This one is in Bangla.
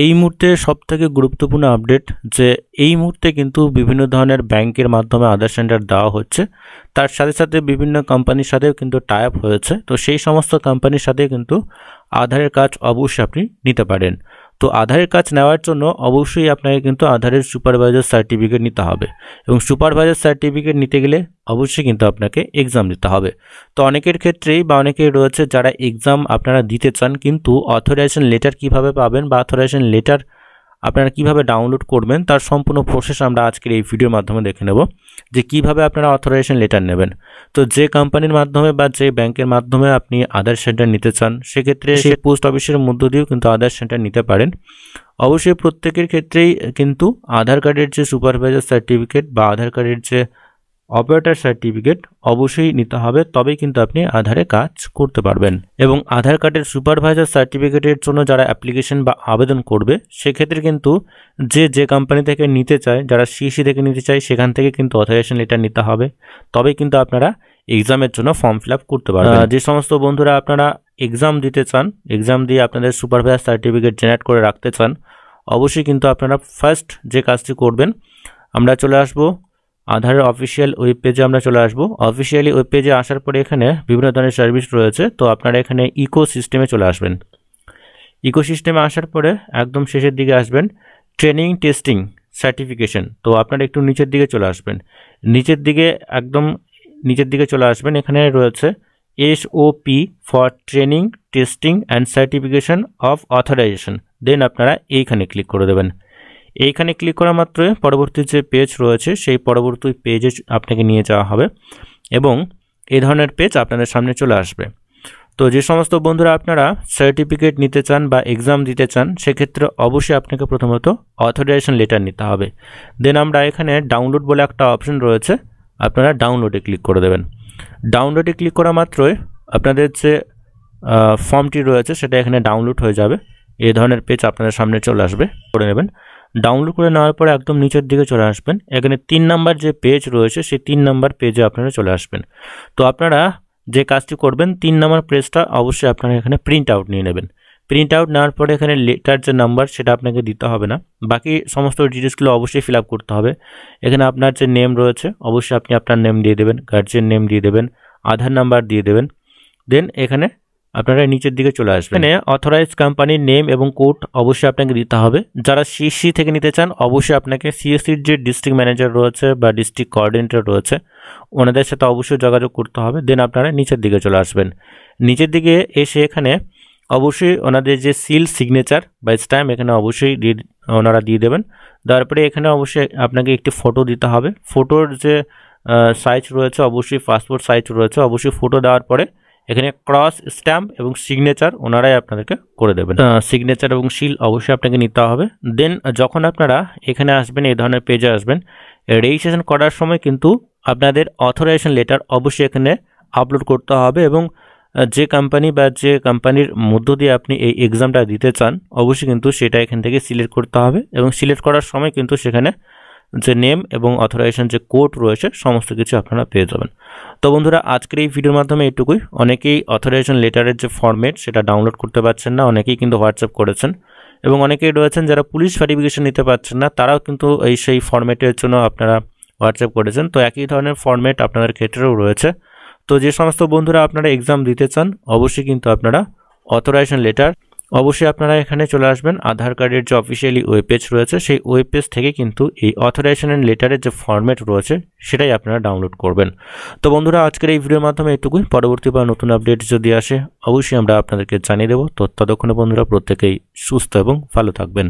এই মুহূর্তে সবথেকে গুরুত্বপূর্ণ আপডেট যে এই মুহূর্তে কিন্তু বিভিন্ন ধরনের ব্যাংকের মাধ্যমে আধার সেন্টার দেওয়া হচ্ছে। তার সাথে সাথে বিভিন্ন কোম্পানির সাথেও কিন্তু টাই আপ হয়েছে। তো সেই সমস্ত কোম্পানির সাথে কিন্তু আধারের কাজ অবশ্যই আপনি নিতে পারেন। তো আধারের কাজ নেওয়ার জন্য অবশ্যই আপনাকে কিন্তু আধারের সুপারভাইজার সার্টিফিকেট নিতে হবে, এবং সুপারভাইজার সার্টিফিকেট নিতে গেলে অবশ্যই কিন্তু আপনাকে এক্সাম দিতে হবে। তো অনেকের ক্ষেত্রেই বা অনেকেই রয়েছে যারা এক্সাম আপনারা দিতে চান, কিন্তু অথরাইজেশন লেটার কিভাবে পাবেন বা অথরাইজেশন লেটার আপনারা কিভাবে ডাউনলোড করবেন তার সম্পূর্ণ প্রসেস আমরা আজকের এই ভিডিওর মাধ্যমে দেখে নেব যে কিভাবে আপনারা অথরাইজেশন লেটার নেবেন। তো যে কোম্পানির মাধ্যমে বা যে ব্যাংকের মাধ্যমে আপনি আধার সেন্টার নিতে চান, সেক্ষেত্রে সেই পোস্ট অফিসের মধ্য দিয়েও কিন্তু আধার সেন্টার নিতে পারেন। অবশ্যই প্রত্যেকের ক্ষেত্রেই কিন্তু আধার কার্ডের যে সুপারভাইজার সার্টিফিকেট বা আধার কার্ডের যে অপারেটর সার্টিফিকেট অবশ্যই নিতে হবে, তবেই কিন্তু আপনি আধারে কাজ করতে পারবেন। এবং আধার কার্ডের সুপারভাইজার সার্টিফিকেটের জন্য যারা অ্যাপ্লিকেশন বা আবেদন করবে, সেক্ষেত্রে কিন্তু যে কোম্পানি থেকে নিতে চায়, যারা সিএসসি থেকে নিতে চায়, সেখান থেকে কিন্তু অথরাইজেশন লেটার নিতে হবে, তবেই কিন্তু আপনারা এক্সামের জন্য ফর্ম ফিল আপ করতে পারবেন। যে সমস্ত বন্ধুরা আপনারা এক্সাম দিতে চান, এক্সাম দিয়ে আপনাদের সুপারভাইজার সার্টিফিকেট জেনারেট করে রাখতে চান, অবশ্যই কিন্তু আপনারা ফার্স্ট যে কাজটি করবেন, আমরা চলে আসবো আধারের অফিসিয়াল ওয়েব পেজে। আমরা চলে আসবো অফিসিয়ালি ওয়েব পেজে আসার পরে এখানে বিভিন্ন ধরনের সার্ভিস রয়েছে। তো আপনারা এখানে ইকো সিস্টেমে চলে আসবেন। ইকো সিস্টেমে আসার পরে একদম শেষের দিকে আসবেন ট্রেনিং টেস্টিং সার্টিফিকেশন। তো আপনারা একটু নিচের দিকে চলে আসবেন, একদম নিচের দিকে চলে আসবেন। এখানে রয়েছে SOP for training testing and certification of authorization. Then আপনারা এইখানে ক্লিক করে দেবেন। এইখানে ক্লিক করা মাত্রই পরবর্তী যে পেজ রয়েছে সেই পরবর্তী পেজে আপনাকে নিয়ে যাওয়া হবে, এবং এই ধরনের পেজ আপনাদের সামনে চলে আসবে। তো যে সমস্ত বন্ধুরা আপনারা সার্টিফিকেট নিতে চান বা এক্সাম দিতে চান, সেক্ষেত্রে অবশ্যই আপনাকে প্রথমত অথরাইজেশন লেটার নিতে হবে। দেন আমরা এখানে ডাউনলোড বলে একটা অপশন রয়েছে, আপনারা ডাউনলোডে ক্লিক করে দেবেন। ডাউনলোডে ক্লিক করা মাত্রই আপনাদের যে ফর্মটি রয়েছে সেটা এখানে ডাউনলোড হয়ে যাবে। এই ধরনের পেজ আপনাদের সামনে চলে আসবে, করে নেবেন। ডাউনলোড করে নেওয়ার পরে একদম নিচের দিকে চলে আসবেন। এখানে 3 নাম্বার যে পেজ রয়েছে সেই 3 নাম্বার পেজে আপনারা চলে আসবেন। তো আপনারা যে কাজটি করবেন, 3 নাম্বার পেজটা অবশ্যই আপনারা এখানে প্রিন্ট আউট নিয়ে নেবেন। প্রিন্ট আউট নেওয়ার পরে এখানে লেটার যে নাম্বার সেটা আপনাকে দিতে হবে না, বাকি সমস্ত ডিটেলসগুলো অবশ্যই ফিল আপ করতে হবে। এখানে আপনার যে নেম রয়েছে অবশ্যই আপনি আপনার নেম দিয়ে দেবেন, গার্জিয়ান নেম দিয়ে দেবেন, আধার নাম্বার দিয়ে দেবেন। দেন এখানে আপনারা নিচের দিকে চলে আসবেন। এখানে অথরাইজড কোম্পানির নেম এবং কোড অবশ্যই আপনাকে দিতে হবে। যারা সিএসসি থেকে নিতে চান, অবশ্যই আপনাকে সিএসসির যে ডিস্ট্রিক্ট ম্যানেজার রয়েছে বা ডিস্ট্রিক্ট কোঅর্ডিনেটর রয়েছে ওনাদের সাথে অবশ্যই যোগাযোগ করতে হবে। দেন আপনারা নিচের দিকে চলে আসবেন। নিচের দিকে এসে এখানে অবশ্যই ওনাদের যে সিল সিগনেচার বা স্ট্যাম্প এখানে অবশ্যই ওনারা দিয়ে দেবেন। তারপরে এখানে অবশ্যই আপনাকে একটি ফটো দিতে হবে। ফটোর যে সাইজ রয়েছে অবশ্যই পাসপোর্ট সাইজ রয়েছে, অবশ্যই ফটো দেওয়ার পরে এখানে ক্রস স্ট্যাম্প এবং সিগনেচার ওনারাই আপনাদেরকে করে দেবেন। সিগনেচার এবং সিল অবশ্যই আপনাকে নিতে হবে। দেন যখন আপনারা এখানে আসবেন, এই ধরনের পেজে আসবেন, রেজিস্ট্রেশন করার সময় কিন্তু আপনাদের অথরাইজেশন লেটার অবশ্যই এখানে আপলোড করতে হবে, এবং যে কোম্পানি বা যে কোম্পানির মধ্য দিয়ে আপনি এই এক্সামটা দিতে চান অবশ্যই কিন্তু সেটা এখান থেকে সিলেক্ট করতে হবে, এবং সিলেক্ট করার সময় কিন্তু সেখানে যে নেম এবং অথরাইজেশন যে কোড রয়েছে সমস্ত কিছু আপনারা পেয়ে যাবেন। তো বন্ধুরা আজকের এই ভিডিওর মাধ্যমে এটুকুই। অনেকেই অথরাইজেশন লেটারের যে ফরম্যাট সেটা ডাউনলোড করতে পারছেন না, অনেকেই কিন্তু হোয়াটসঅ্যাপ করেছেন, এবং অনেকেই রয়েছেন যারা পুলিশ ভেরিফিকেশন নিতে পারছেন না, তারাও কিন্তু সেই ফরম্যাটের জন্য আপনারা হোয়াটসঅ্যাপ করেছেন। তো একই ধরনের ফরম্যাট আপনাদের ক্ষেত্রেও রয়েছে। তো যে সমস্ত বন্ধুরা আপনারা এক্সাম দিতে চান অবশ্যই কিন্তু আপনারা অথরাইজেশন লেটার অবশ্যই আপনারা এখানে চলে আসবেন। আধার কার্ডের যে অফিসিয়ালি ওয়েব পেজ রয়েছে সেই ওয়েব পেজ থেকে কিন্তু এই অথরাইজেশন লেটারের যে ফরম্যাট রয়েছে সেটাই আপনারা ডাউনলোড করবেন। তো বন্ধুরা আজকের এই ভিডিওর মাধ্যমে এটুকুই। পরবর্তী বা নতুন আপডেট যদি আসে অবশ্যই আমরা আপনাদেরকে জানিয়ে দেবো। তো ততক্ষণে বন্ধুরা প্রত্যেকেই সুস্থ এবং ভালো থাকবেন।